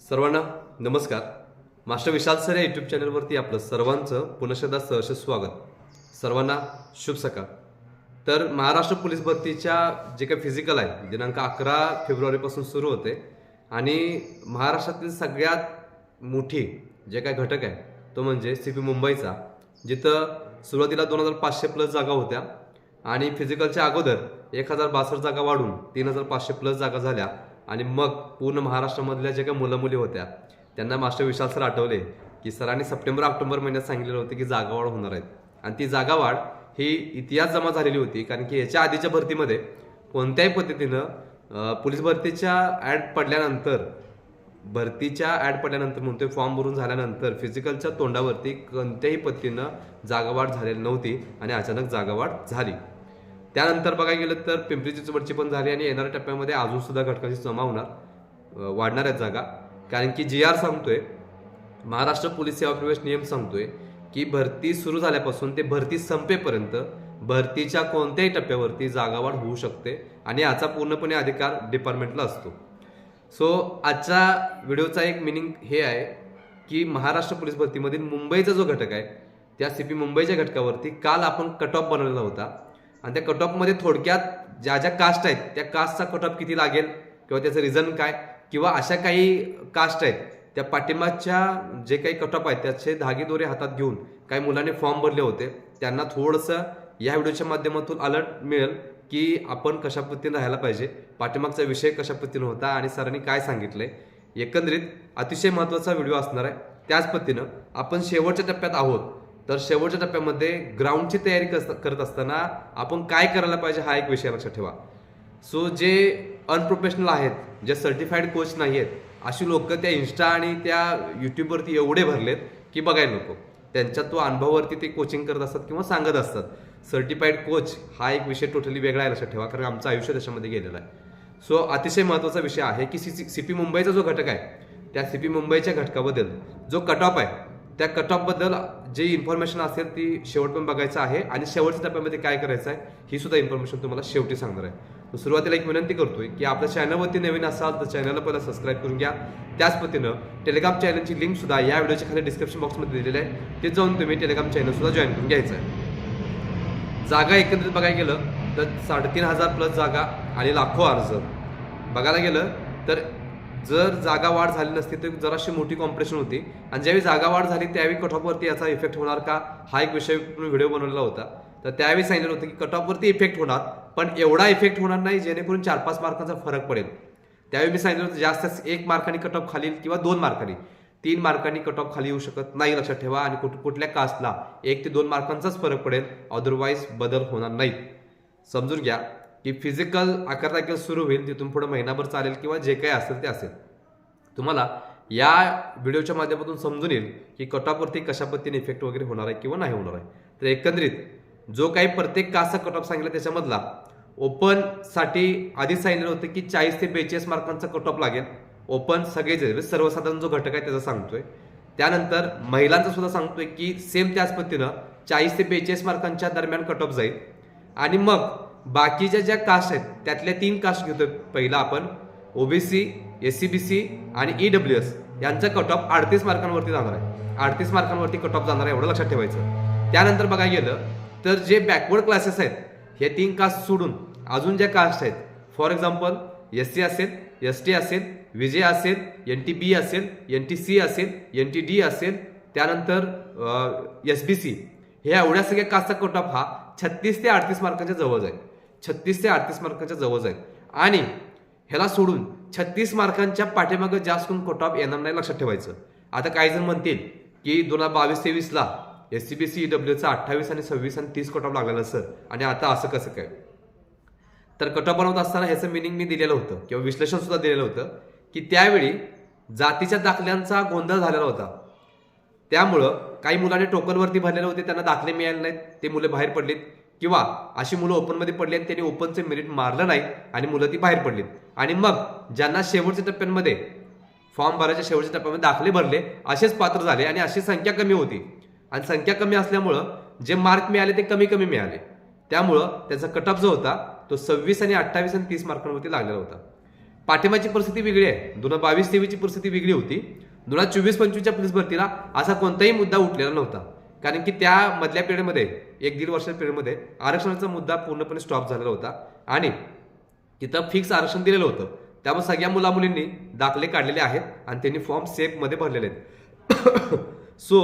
सर्वांना नमस्कार. मास्टर विशाल सर या यूट्यूब चॅनलवरती आपलं सर्वांचं पुनश्चदा सहर्ष स्वागत. सर्वांना शुभ सकाळ. तर महाराष्ट्र पोलीस भरतीच्या जे काही फिजिकल आहे दिनांक 11 फेब्रुवारीपासून सुरू होते आणि महाराष्ट्रातील सगळ्यात मोठी जे काही घटक आहे तो म्हणजे CP मुंबईचा, जिथं सुरुवातीला 2500 प्लस जागा होत्या आणि फिजिकलच्या अगोदर 1062 जागा वाढून 3500 प्लस जागा झाल्या आणि मग पूर्ण महाराष्ट्रामधल्या जे काही मुलं मुली होत्या त्यांना मास्टर विशाल सर आठवले की सरांनी सप्टेंबर-ऑक्टोबर महिन्यात सांगितलेलं होतं की जागावाढ होणार आहेत आणि ती जागावाढ ही इतिहास जमा झालेली होती. कारण की याच्या आधीच्या भरतीमध्ये कोणत्याही पद्धतीनं पोलीस भरतीच्या ॲड पडल्यानंतर म्हणतोय फॉर्म भरून झाल्यानंतर फिजिकलच्या तोंडावरती कोणत्याही पद्धतीनं जागावाढ झालेली नव्हती आणि अचानक जागावाढ झाली. त्यानंतर बघायला गेलं तर पिंपरी चिंचवडची पण झाली आणि येणाऱ्या टप्प्यामध्ये अजून सुद्धा घटकाची जमा होणार, वाढणार आहेत जागा. कारण की GR सांगतोय, महाराष्ट्र पोलीस सेवा प्रवेश नियम सांगतोय की भरती सुरू झाल्यापासून ते भरती संपेपर्यंत भरतीच्या कोणत्याही टप्प्यावरती जागावाढ होऊ शकते आणि याचा पूर्णपणे अधिकार डिपार्टमेंटला असतो. सो आजच्या व्हिडिओचा एक मिनिंग हे आहे की महाराष्ट्र पोलीस भरतीमधील मुंबईचा जो घटक आहे त्या CP मुंबईच्या घटकावरती काल आपण कट ऑफ बनवलेला होता आणि त्या कट ऑफमध्ये थोडक्यात ज्या ज्या कास्ट आहेत त्या कास्टचा कट ऑफ किती लागेल किंवा त्याचं रिझन काय किंवा अशा काही कास्ट आहेत त्या पाठिंबाच्या जे काही कट ऑफ आहेत त्याचे धागेदोरे हातात घेऊन काही मुलांनी फॉर्म भरले होते त्यांना थोडंसं या व्हिडिओच्या माध्यमातून अलर्ट मिळेल की आपण कशा पद्धतीने राहायला पाहिजे, पाठिंबागचा विषय कशा पद्धतीने होता आणि सरांनी काय सांगितलंय. एकंदरीत अतिशय महत्त्वाचा व्हिडिओ असणार आहे. त्याच पद्धतीनं आपण शेवटच्या टप्प्यात आहोत, तर शेवटच्या टप्प्यामध्ये ग्राउंडची तयारी करत असताना आपण काय करायला पाहिजे हा एक विषय लक्षात ठेवा. सो जे अनप्रोफेशनल आहेत, जे सर्टिफाईड कोच नाही आहेत, अशी लोक त्या इन्स्टा आणि त्या यूट्यूबवरती एवढे भरलेत की बघायला नको. त्यांच्या तो अनुभवावरती ते कोचिंग करत असतात किंवा सांगत असतात. सर्टिफाईड कोच हा एक विषय टोटली वेगळा आहे, लक्षात ठेवा, कारण आमचं आयुष्य त्याच्यामध्ये गेलेलं आहे. सो अतिशय महत्त्वाचा विषय आहे की CP मुंबईचा जो घटक आहे त्या CP मुंबईच्या घटकाबद्दल जो कट ऑफ आहे त्या कट ऑफबद्दल जी इन्फॉर्मेशन असेल ती शेवटपर्यंत बघायचं आहे आणि शेवटच्या टप्प्यामध्ये काय करायचं आहे ही सुद्धा इन्फॉर्मेशन तुम्हाला शेवटी सांगणार आहे. तर सुरुवातीला एक विनंती करतोय की आपल्या चॅनलवरती नवीन असाल तर चॅनलला पहिला सबस्क्राईब करून घ्या. त्याच पद्धतीनं टेलिग्राम चॅनलची लिंक सुद्धा या व्हिडिओच्या खाली डिस्क्रिप्शन बॉक्समध्ये दिलेली आहे, ते जाऊन तुम्ही टेलिग्राम चॅनल सुद्धा जॉईन करून घ्यायचं आहे. जागा एकंदरीत बघायला गेलं तर 3500 प्लस जागा आणि लाखो अर्ज बघायला गेलं तर जर जागा वाढ झाली नसती तर जराशी मोठी कॉम्पिटिशन होती आणि ज्यावेळी जागा वाढ झाली त्यावेळी कट ऑफवरती याचा इफेक्ट होणार का हा एक विषय व्हिडिओ बनवलेला होता. तर त्यावेळी सांगितलं होतं की कट ऑफवरती इफेक्ट होणार, पण एवढा इफेक्ट होणार नाही जेणेकरून 4-5 मार्कांचा फरक पडेल. त्यावेळी मी सांगितलं होतं जास्त 1 मार्कांनी कट ऑफ खाली किंवा 2 मार्कांनी, 3 मार्कांनी कट ऑफ खाली येऊ शकत नाही, लक्षात ठेवा. आणि कुठल्या कास्टला 1 ते 2 मार्कांचाच फरक पडेल, अदरवाईज बदल होणार नाहीत. समजून घ्या की फिजिकल 11 तारखेला सुरू होईल, तिथून पुढे महिनाभर चालेल किंवा जे काही असेल ते असेल. तुम्हाला या व्हिडिओच्या माध्यमातून समजून येईल की कट ऑफवरती कशा पद्धतीने इफेक्ट वगैरे होणार आहे किंवा नाही होणार आहे. तर एकंदरीत जो काही प्रत्येक कास्टचा कट ऑफ सांगितला त्याच्यामधला ओपनसाठी आधीच सांगितलं होतं की 40 ते 42 मार्कांचा कट ऑफ लागेल. ओपन सगळेच सर्वसाधारण जो घटक आहे त्याचा सांगतोय. त्यानंतर महिलांचा सुद्धा सांगतोय की सेम त्याच पद्धतीनं 40 ते 42 मार्कांच्या दरम्यान कट ऑफ जाईल. आणि मग बाकीच्या ज्या कास्ट आहेत त्यातल्या 3 कास्ट घेतोय. पहिला आपण OBC, SCBC आणि EWS यांचा कट ऑफ 38 मार्कांवरती जाणार आहे. 38 मार्कांवरती कट ऑफ जाणार आहे, एवढं लक्षात ठेवायचं. त्यानंतर बघायला गेलं तर जे बॅकवर्ड क्लासेस आहेत हे 3 कास्ट सोडून अजून ज्या कास्ट आहेत, फॉर एक्झाम्पल SC असेल, ST असेल, विजय असेल, NTB असेल, NTC असेल, NTD असेल, त्यानंतर SBC, ह्या एवढ्या सगळ्या कास्टचा कट ऑफ हा 36 ते 38 मार्कांच्या जवळ जाईल. 36 ते 38 मार्कांच्या जवळ जाईल आणि ह्याला सोडून 36 मार्कांच्या पाठीमागं जास्त करून कट ऑफ येणार नाही, लक्षात ठेवायचं. आता काही जण म्हणतील की 2022-23ला SCBC EWचा 28 आणि 26 आणि 30 कट ऑफ लागलेला सर, आणि आता असं कसं काय. तर कट ऑफ बनवत असताना ह्याचं मिनिंग मी दिलेलं होतं किंवा विश्लेषण सुद्धा दिलेलं होतं की त्यावेळी जातीच्या दाखल्यांचा गोंधळ झालेला होता. त्यामुळं काही मुलांनी टोकनवरती भरलेले होते, त्यांना दाखले मिळाले नाहीत, ते मुलं बाहेर पडलीत, किंवा अशी मुलं ओपनमध्ये पडली आणि त्यांनी ओपनचं मेरिट मारलं नाही आणि मुलं ती बाहेर पडलीत. आणि मग ज्यांना शेवटच्या टप्प्यांमध्ये फॉर्म भरायच्या शेवटच्या टप्प्यामध्ये दाखले भरले असेच पात्र झाले आणि अशी संख्या कमी होती. आणि संख्या कमी असल्यामुळं जे मार्क मिळाले ते कमी कमी मिळाले. त्यामुळं त्याचा कट ऑफ जो होता तो 26 आणि 28 आणि 30 मार्कांवरती लागलेला होता. पाठिंबाची परिस्थिती वेगळी आहे. 2022-23ची परिस्थिती वेगळी होती. 2024-25च्या पोलीस भरतीला असा कोणताही मुद्दा उठलेला नव्हता, कारण की त्या मधल्या पिरियडमध्ये 1-1.5 वर्षाच्या पिरियडमध्ये आरक्षणाचा मुद्दा पूर्णपणे स्टॉप झालेला होता आणि तिथं फिक्स आरक्षण दिलेलं होतं. त्यामुळे सगळ्या मुलामुलींनी दाखले काढलेले आहेत आणि त्यांनी फॉर्म सेफमध्ये भरलेले आहेत. सो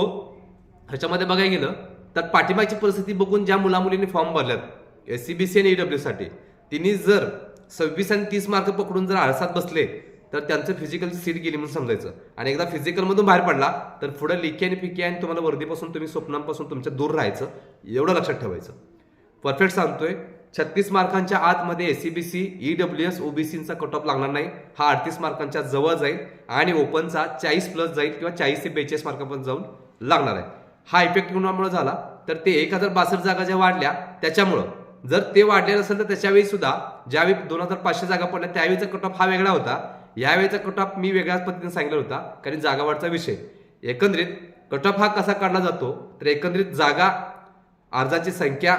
ह्याच्यामध्ये बघायला गेलं तर पाठिंबाची परिस्थिती बघून ज्या मुलामुलींनी फॉर्म भरल्यात SCBC आणि EW साठी, तिने जर 26 आणि 30 मार्क पकडून जर आळसात बसले तर त्यांचं फिजिकलची सीट गेली म्हणून समजायचं. आणि एकदा फिजिकलमधून बाहेर पडला तर पुढे लिखी आणि फिकी आणि तुम्हाला वर्दीपासून, तुम्ही स्वप्नांपासून तुमच्या दूर राहायचं, एवढं लक्षात ठेवायचं. परफेक्ट सांगतोय. 36 मार्कांच्या आतमध्ये SCBC, EWS, OBCचा कट ऑफ लागणार नाही. हा 38 मार्कांच्या जवळ जाईल आणि ओपनचा 40+ जाईल किंवा 40 ते 42 मार्कांपर्यंत जाऊन लागणार आहे. हा इफेक्ट कोणामुळे झाला तर ते 1062 जागा ज्या वाढल्या त्याच्यामुळं. जर ते वाढले नसेल तर त्याच्यावेळी सुद्धा ज्यावेळी 2500 जागा पडल्या त्यावेळीचा कट ऑफ हा वेगळा होता. यावेळीचा कट ऑफ मी वेगळ्याच पद्धतीने सांगितलं होता, कारण जागावाढचा विषय. एकंदरीत कट ऑफ हा कसा काढला जातो तर एकंदरीत जागा, अर्जाची संख्या,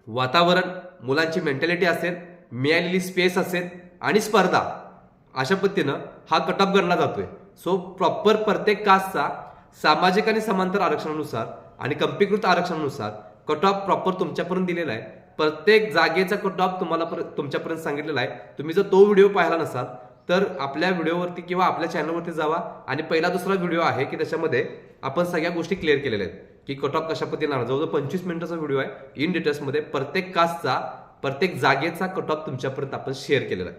वातावरण, मुलांची मेंटॅलिटी असेल, मिळालेली स्पेस असेल आणि स्पर्धा, अशा पद्धतीनं हा कट ऑफ गणला जातोय. सो प्रॉपर प्रत्येक कास्टचा सामाजिक आणि समांतर आरक्षणानुसार आणि कंपीकृत आरक्षणानुसार कट ऑफ प्रॉपर तुमच्यापर्यंत दिलेला आहे. प्रत्येक जागेचा कट ऑफ तुम्हाला तुमच्यापर्यंत सांगितलेला आहे. तुम्ही जर तो व्हिडिओ पाहिला नसाल तर आपल्या व्हिडिओवरती किंवा आपल्या चॅनलवरती जावा आणि पहिला दुसरा व्हिडिओ आहे की त्याच्यामध्ये आपण सगळ्या गोष्टी क्लिअर केलेल्या आहेत की कट ऑफ कशा पद्धतीने आणणार. जवळजवळ 25 मिनिटाचा व्हिडिओ आहे इन डिटेल्समध्ये. प्रत्येक कास्टचा, प्रत्येक जागेचा कट ऑफ तुमच्यापर्यंत आपण शेअर केलेला आहे.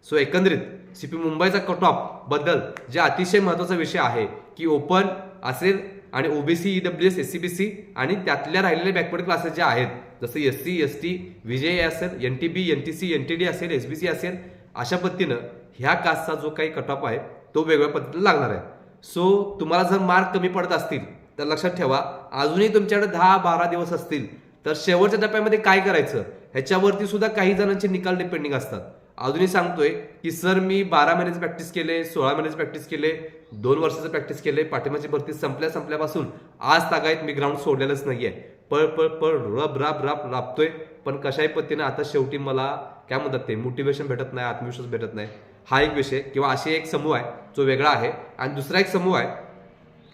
सो एकंदरीत CP मुंबईचा कट ऑफ बद्दल जे अतिशय महत्त्वाचा विषय आहे की ओपन असेल आणि OBC, EWS, SCBC आणि त्यातल्या राहिलेले बॅकवर्ड क्लासेस जे आहेत, जसं SC, ST, VJA असेल, NTB, NTC, NTD असेल, SBC असेल, अशा पद्धतीनं ह्या कास्टचा जो काही कट ऑफ आहे तो वेगळ्या पद्धतीने लागणार आहे. सो तुम्हाला जर मार्क कमी पडत असतील तर लक्षात ठेवा, अजूनही तुमच्याकडे 10-12 दिवस असतील तर शेवटच्या टप्प्यामध्ये काय करायचं ह्याच्यावरती सुद्धा काही जणांचे निकाल डिपेंडिंग असतात. अजूनही सांगतोय की सर मी 12 महिन्याचे प्रॅक्टिस केले, 16 महिन्याचे प्रॅक्टिस केले, 2 वर्षाचं प्रॅक्टिस केले, पाठिंबाची भरती संपल्यापासून आज तागायत मी ग्राउंड सोडलेलंच नाहीये, पळ पळ पळ रब राब राब राबतोय, पण कशाही पद्धतीने आता शेवटी मला काय म्हणतात ते मोटिवेशन भेटत नाही, आत्मविश्वास भेटत नाही. हा एक विषय किंवा अशी एक समूह आहे जो वेगळा आहे. आणि दुसरा एक समूह आहे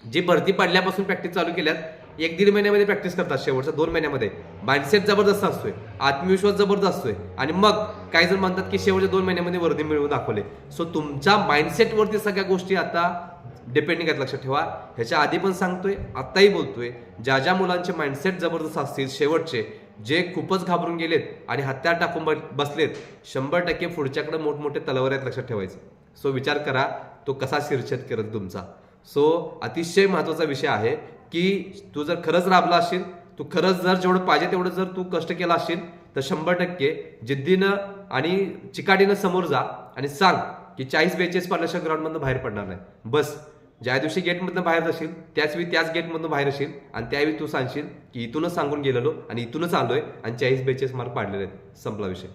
जी भरती पडल्यापासून प्रॅक्टिस चालू केल्यात, 1-1.5 महिन्यामध्ये प्रॅक्टिस करतात, शेवटच्या 2 महिन्यामध्ये माइंडसेट जबरदस्त असतोय, आत्मविश्वास जबरदस्त असतोय आणि मग काही जण म्हणतात की शेवटच्या 2 महिन्यामध्ये वर्दी मिळवून दाखवले. सो तुमच्या माइंडसेटवरती सगळ्या गोष्टी आता डिपेंडिंग आहेत, लक्षात ठेवा. ह्याच्या आधी पण सांगतोय, आत्ताही बोलतोय, ज्या मुलांचे माइंडसेट जबरदस्त असतील, शेवटचे जे खूपच घाबरून गेलेत आणि हत्यार टाकून बसलेत, 100% पुढच्याकडे मोठमोठे तलवार आहेत, लक्षात ठेवायचं. सो विचार करा तो कसा शिरछेद करत तुमचा. सो अतिशय महत्वाचा विषय आहे की तू जर खरंच राबला असेल, तू खरंच जर जेवढं पाहिजे तेवढं जर तू कष्ट केला असेल तर 100% जिद्दीनं आणि चिकाटीनं समोर जा आणि सांग की 40-42 पडल्याशिवाय ग्राउंडमधून बाहेर पडणार नाही. बस ज्या दिवशी गेटमधून बाहेर जाशील त्याच वेळी त्याच गेटमधून बाहेर असेल आणि त्यावेळी तू सांगशील की इथूनच सांगून गेलेलो आणि इथूनच आलोय आणि 40-42 मार्क पाडलेले आहेत, संपला विषय.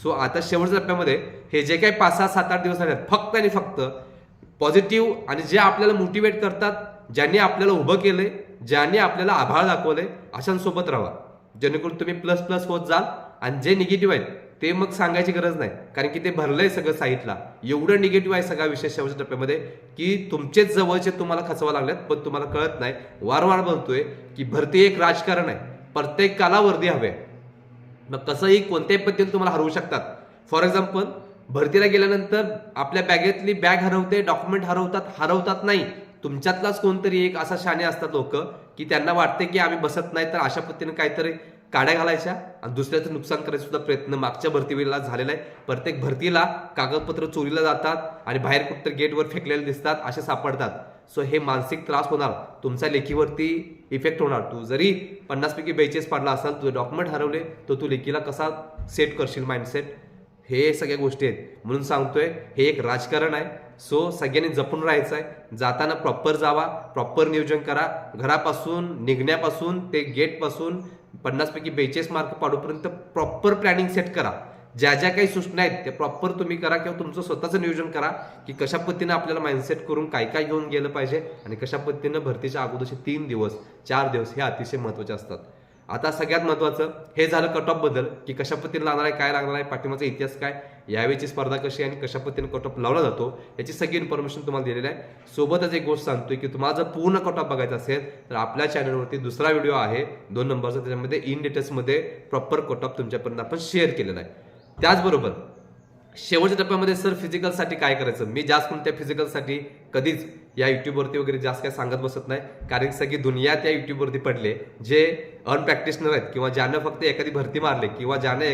सो आता शेवटच्या टप्प्यामध्ये हे जे काही 5-6-7-8 दिवस आहेत, फक्त आणि फक्त पॉझिटिव्ह आणि जे आपल्याला मोटिवेट करतात, ज्यांनी आपल्याला उभं केलंय, ज्यांनी आपल्याला आभाळ दाखवलंय, अशांसोबत राहा, जेणेकरून तुम्ही प्लस होत जाल. आणि जे निगेटिव्ह आहेत ते मग सांगायची गरज नाही, कारण की ते भरलंय सगळं साईटला. एवढं निगेटिव्ह आहे सगळा विषय शेवटच्या टप्प्यामध्ये की तुमचेच जवळचे तुम्हाला खचवा लागल्यात, पण तुम्हाला कळत नाही. वारंवार बोलतोय की भरती एक राजकारण आहे, प्रत्येकाला वर्दी हवे. मग कसंही कोणत्याही पद्धतीने तुम्हाला हरवू शकतात. फॉर एक्झाम्पल भरतीला गेल्यानंतर आपल्या बॅगेतली बॅग हरवते, डॉक्युमेंट हरवतात नाही, तुमच्यातलाच कोणतरी एक असा शाणे असतात लोक की त्यांना वाटते की आम्ही बसत नाही, तर अशा पद्धतीने काहीतरी काड्या घालायच्या आणि दुसऱ्याचं नुकसान करायचा सुद्धा प्रयत्न मागच्या भरतीला झालेला आहे. प्रत्येक भरतीला कागदपत्र चोरीला जातात आणि बाहेर कुठं गेटवर फेकलेले दिसतात, असे सापडतात. सो हे मानसिक त्रास होणार, तुमच्या लेखीवरती इफेक्ट होणार. तू जरी 50 पैकी 42 पाडला असाल, तुझे डॉक्युमेंट हरवले तर तू लेखीला कसा सेट करशील माइंडसेट, हे सगळ्या गोष्टी आहेत. म्हणून सांगतोय हे एक राजकारण आहे. सो सगळ्यांनी जपून राहायचं आहे. जाताना प्रॉपर जावा, प्रॉपर नियोजन करा. घरापासून निघण्यापासून ते गेटपासून 50 पैकी 42 मार्क पाडूपर्यंत प्रॉपर प्लॅनिंग सेट करा. ज्या ज्या काही सूचना आहेत ते प्रॉपर तुम्ही करा किंवा तुमचं स्वतःचं नियोजन करा की कशा पद्धतीनं आपल्याला माइंडसेट करून काय काय घेऊन गेलं पाहिजे आणि कशा पद्धतीनं भरतीच्या अगोदरचे 3 दिवस 4 दिवस हे अतिशय महत्त्वाचे असतात. आता सगळ्यात महत्त्वाचं हे झालं कट ऑफ बद्दल, की कशा पद्धतीने लागणार आहे, काय लागणार आहे, पाठीमागचा इतिहास काय, यावेळीची स्पर्धा कशी आणि कशा पद्धतीने कट ऑफ लावला जातो याची सगळी इन्फॉर्मेशन तुम्हाला दिलेली आहे. सोबतच एक गोष्ट सांगतोय की तुम्हाला जर पूर्ण कट ऑफ बघायचा असेल तर आपल्या चॅनलवरती दुसरा व्हिडिओ आहे 2 नंबरचा, त्याच्यामध्ये इन डिटेल्समध्ये प्रॉपर कट ऑफ तुमच्यापर्यंत आपण शेअर केलेला आहे. त्याचबरोबर शेवटच्या टप्प्यामध्ये सर फिजिकलसाठी काय करायचं, मी जास्त करून त्या फिजिकलसाठी कधीच या युट्यूबवरती वगैरे जास्त काय सांगत बसत नाही, कारण सगळी दुनिया त्या युट्यूबवरती पडले जे अनप्रॅक्टिशनर आहेत किंवा ज्यानं फक्त एखादी भरती मारले किंवा ज्याने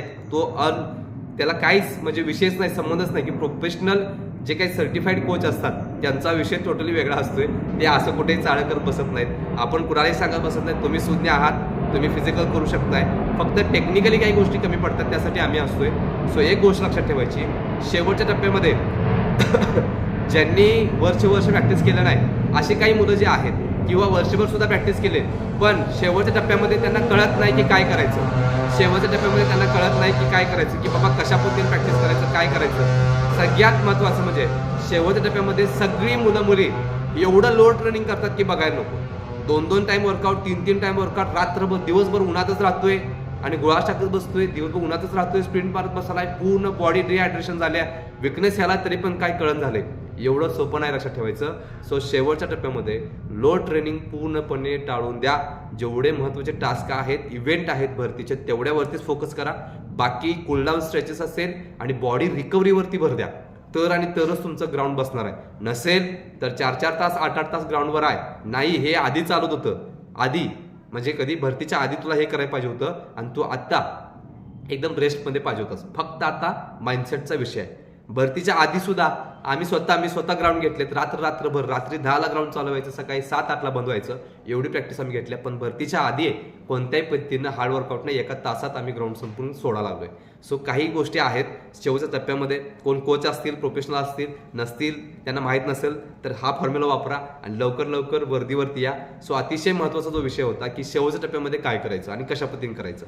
त्याला काहीच म्हणजे विषयच नाही, संबंधच नाही, की प्रोफेशनल जे काही सर्टिफाईड कोच असतात त्यांचा विषय टोटली वेगळा असतोय. ते असं कुठेही चाळ करत बसत नाहीत, आपण कुणालाही सांगत बसत नाहीत तुम्ही सुज्ञ आहात, तुम्ही फिजिकल करू शकताय, फक्त टेक्निकली काही गोष्टी कमी पडतात त्यासाठी आम्ही असतोय. सो एक गोष्ट लक्षात ठेवायची, शेवटच्या टप्प्यामध्ये ज्यांनी वर्ष प्रॅक्टिस केलं नाही अशी काही मुलं जे आहेत किंवा वर्षभर सुद्धा प्रॅक्टिस केले पण शेवटच्या टप्प्यामध्ये त्यांना कळत नाही की काय करायचं, शेवटच्या टप्प्यामध्ये त्यांना कळत नाही की काय करायचं, की बाबा कशा पद्धतीने प्रॅक्टिस करायचं, काय करायचं. सगळ्यात महत्त्वाचं म्हणजे शेवटच्या टप्प्यामध्ये सगळी मुलं मुली एवढं लोड रनिंग करतात की बघायला नको. 2 टाइम वर्कआउट, 3 टाइम वर्कआउट, रात्रभर दिवसभर उन्हातच राहतोय आणि गोळाच टाकत बसतोय, दिवसभर उन्हातच राहतोय, स्प्रिंट मारत बसलाय, पूर्ण बॉडी डिहायड्रेशन झाल्या, विकनेस याला तरी पण काय कळण झालंय. एवढं सोपं नाही लक्षात ठेवायचं. सो शेवटच्या टप्प्यामध्ये लो ट्रेनिंग पूर्णपणे टाळून द्या. जेवढे महत्त्वाचे टास्क आहेत, इव्हेंट आहेत भरतीचे, तेवढ्यावरतीच फोकस करा. बाकी कूलडाऊन स्ट्रेचेस असेल आणि बॉडी रिकव्हरीवरती भर द्या, तर आणि तरच तुमचं ग्राउंड बसणार आहे. नसेल तर 4 तास 8 तास ग्राउंडवर आहे, नाही हे आधी चालत होतं, आधी म्हणजे कधी भरतीच्या आधी तुला हे करायला पाहिजे होतं आणि तू आत्ता एकदम रेस्टमध्ये पाहिजे होतास. फक्त आता माइंडसेटचा विषय आहे. भरतीच्या आधी सुद्धा मी स्वतः ग्राउंड घेतलेत, रात्रभर, रात्री 10ला ग्राउंड चालवायचं, सकाळी 7-8ला बंद व्हायचं, एवढी प्रॅक्टिस आम्ही घेतल्या. पण भरतीच्या आधी कोणत्याही पद्धतीनं हार्ड वर्कआउट नाही, 1 तासात आम्ही ग्राउंड संपूर्ण सोडा लागलोय. सो काही गोष्टी आहेत शेवटच्या टप्प्यामध्ये, कोण कोच असतील, प्रोफेशनल असतील, नसतील, त्यांना माहीत नसेल तर हा फॉर्म्युला वापरा आणि लवकर वर्दीवरती या. सो अतिशय महत्त्वाचा जो विषय होता की शेवटच्या टप्प्यामध्ये काय करायचं आणि कशा पद्धतीने करायचं.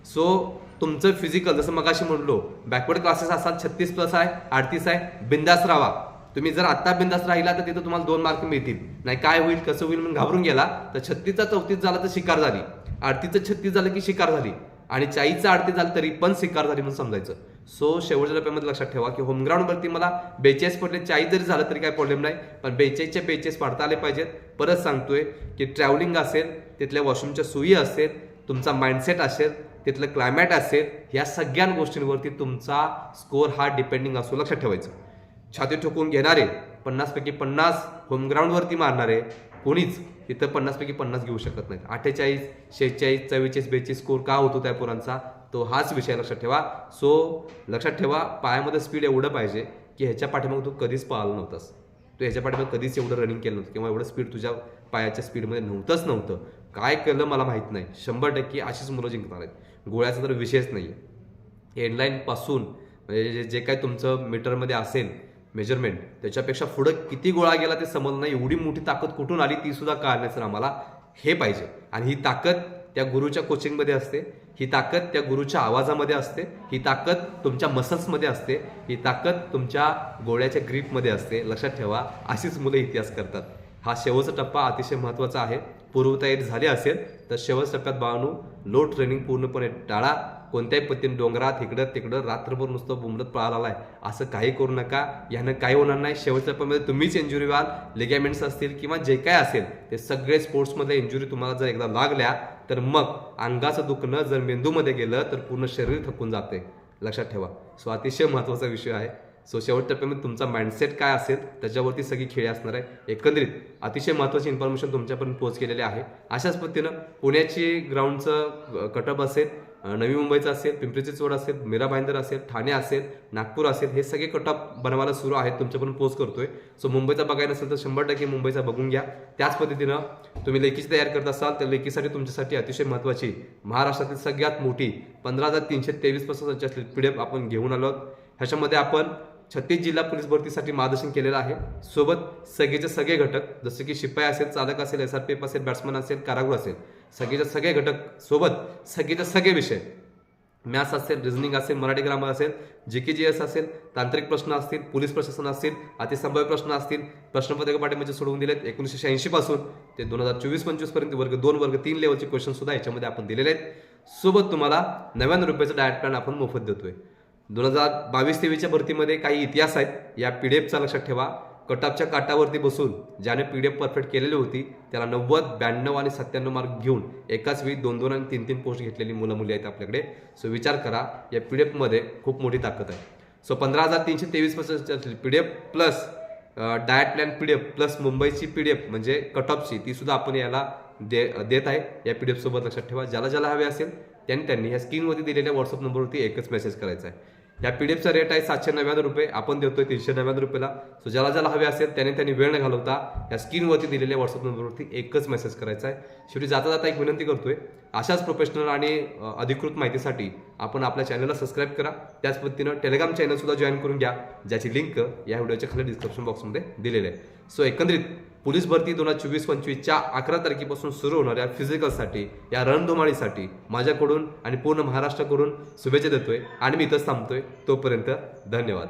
सो तुमचं फिजिकल जसं मगाशी म्हणलो, बॅकवर्ड क्लासेस असतात, 36+ आहे, 38 आहे, बिंदास राहा. तुम्ही जर आत्ता बिंदास राहिला तर तिथं तुम्हाला 2 मार्क मिळतील. नाही काय होईल कसं होईल म्हणून घाबरून गेला तर 36चा 34 झाला तर शिकार झाली, 38चं 36 झालं की शिकार झाली आणि 40चं 38 झालं तरी पण शिकार झाली म्हणून समजायचं. सो शेवटच्या टप्प्यामध्ये लक्षात ठेवा की होम ग्राउंडवरती मला 42 पडले, 40 जरी झालं तरी काय प्रॉब्लेम नाही, पण 42च्या 42 पाडता आले पाहिजेत. परत सांगतोय की ट्रॅव्हलिंग असेल, तिथल्या वॉशरूमच्या सोयी असेल, तुमचा माइंडसेट असेल, तिथलं क्लायमॅट असेल, या सगळ्या गोष्टींवरती तुमचा स्कोअर हा डिपेंडिंग असतो. लक्षात ठेवायचं. छाती ठोकून घेणारे 50 पैकी 50 होम ग्राउंडवरती मारणारे कोणीच इथं 50 पैकी 50 घेऊ शकत नाहीत. 48, 46, 44, 42 स्कोर का होतो त्या पोरांचा, तो हाच विषय लक्षात ठेवा. सो लक्षात ठेवा, पायामध्ये स्पीड एवढं पाहिजे की ह्याच्या पाठीमागे तू कधीच पळाला नव्हतास, तू ह्याच्या पाठीमागे कधीच एवढं रनिंग केलं नव्हतं किंवा एवढं स्पीड तुझ्या पायाच्या स्पीडमध्ये नव्हतं. काय केलं मला माहीत नाही. 100% अशीच मुलं जिंकणार आहेत. गोळ्याचा तर विषयच नाही आहे. एंडलाईन पासून म्हणजे जे काय तुमचं मीटरमध्ये असेल मेजरमेंट, त्याच्यापेक्षा पुढं किती गोळा गेला ते समजलं नाही. एवढी मोठी ताकद कुठून आली ती सुद्धा कळणार नाही. आम्हाला हे पाहिजे आणि ही ताकद त्या गुरुच्या कोचिंगमध्ये असते, ही ताकद त्या गुरुच्या आवाजामध्ये असते, ही ताकद तुमच्या मसल्समध्ये असते, ही ताकद तुमच्या गोळ्याच्या ग्रीपमध्ये असते. लक्षात ठेवा, अशीच मुलं इतिहास करतात. हा शेवटचा टप्पा अतिशय महत्त्वाचा आहे. पूर्वतयारी झाली असेल तर शेवटच्या टप्प्यात बाळांनो लो ट्रेनिंग पूर्णपणे टाळा. कोणत्याही पद्धतीने डोंगरात इकडं तिकडं रात्रभर नुसतं बुमरत पळाला आहे असं काही करू नका. यानं काही होणार नाही. शेवटच्या टप्प्यामध्ये तुम्हीच इंजुरी व्हाल. लिगॅमेंट्स असतील किंवा जे काय असेल ते सगळे स्पोर्ट्समधल्या इंजुरी तुम्हाला जर एकदा लागल्या तर मग अंगाचं दुखणं जर मेंदूमध्ये गेलं तर पूर्ण शरीर थकून जाते. लक्षात ठेवा. सो अतिशय महत्त्वाचा विषय आहे. सो शेवट टप्प्यामध्ये तुमचा माइंडसेट काय असेल त्याच्यावरती सगळी खेळी असणार आहे. एकंदरीत अतिशय महत्त्वाची इन्फॉर्मेशन तुमच्यापर्यंत पोहोच केलेली आहे. अशाच पद्धतीनं पुण्याची ग्राउंडचं कटअप असेल, नवी मुंबईचं असेल, पिंपरी चिंचवड असेल, मीरा भाईंदर असेल, ठाणे असेल, नागपूर असेल, हे सगळे कटअप बनवायला सुरू आहेत. तुमच्यापर्यंत पोस्ट करतोय. सो मुंबईचा बघायला असेल तर 100% मुंबईचा बघून घ्या. त्याच पद्धतीनं तुम्ही लेखीची तयार करत असाल तर लेखीसाठी तुमच्यासाठी अतिशय महत्त्वाची महाराष्ट्रातील सगळ्यात मोठी 15,323 पासून संचलित PDF आपण घेऊन आलो. ह्याच्यामध्ये आपण 36 जिल्हा पोलीस भरतीसाठी मार्गदर्शन केलेलं आहे. सोबत सगळेचे सगळे घटक जसे की शिपाई असेल, चालक असेल, SRPF असेल, बॅट्समन असेल, कारागृह असेल, सगळेचे सगळे घटक सोबत सगळेचे सगळे विषय मॅथ्स असेल, रिझनिंग असेल, मराठी ग्रामर असेल, GK-GS असेल, तांत्रिक प्रश्न असतील, पोलीस प्रशासन असतील, अतिसंभाव्य प्रश्न असतील, प्रश्नपत्रिका पाठिंबाचे सोडवून दिलेत 1986 पासून ते 2024-25 पर्यंत वर्ग 2 वर्ग 3 लेवलचे क्वेश्चन सुद्धा याच्यामध्ये आपण दिलेले आहेत। सोबत तुम्हाला 99 रुपयाचं डाएट प्लॅन आपण मोफत देतोय। 2022-23च्या भरतीमध्ये काही इतिहास आहेत, या PDFचा लक्षात ठेवा। कटऑफच्या काटावरती बसून ज्याने PDF परफेक्ट केलेली होती त्याला 90, 92 आणि 97 मार्क घेऊन एकाच वेळी 2-2 आणि 3-3 पोस्ट घेतलेली मुलं मुली आहेत आपल्याकडे। सो विचार करा, या PDF मध्ये खूप मोठी ताकद आहे। So 15,323 PDF plus diet plan PDF plus मुंबईची PDF म्हणजे कटऑफची ती सुद्धा आपण याला देत आहे या PDF सोबत। लक्षात ठेवा, ज्याला हवे असेल त्यांनी ह्या स्क्रीनवरती दिलेल्या व्हॉट्सअप नंबरवरती एकच मेसेज करायचा आहे। या PDFचा रेट आहे 799 रुपये, आपण देतोय 399 रुपयाला। सो ज्याला हवे असेल त्यांनी वेळ न घालवता या स्क्रीनवरती दिलेल्या व्हॉट्सअप नंबरवरती एकच मेसेज करायचा आहे। शेवटी जाता एक विनंती करतोय, अशाच प्रोफेशनल आणि अधिकृत माहितीसाठी आपण आपल्या चॅनलला सबस्क्राईब करा। त्याच पद्धतीनं टेलिग्राम चॅनल सुद्धा जॉईन करून घ्या, ज्याची लिंक या व्हिडिओच्या खाली डिस्क्रिप्शन बॉक्समध्ये दिलेली आहे। सो एकंदरीत पोलीस भरती 2024-25च्या 11 तारखेपासून सुरू होणाऱ्या फिजिकलसाठी, या रणधुमाळीसाठी माझ्याकडून आणि पूर्ण महाराष्ट्राकडून शुभेच्छा देतोय आणि मी इथंच थांबतोय। तोपर्यंत धन्यवाद।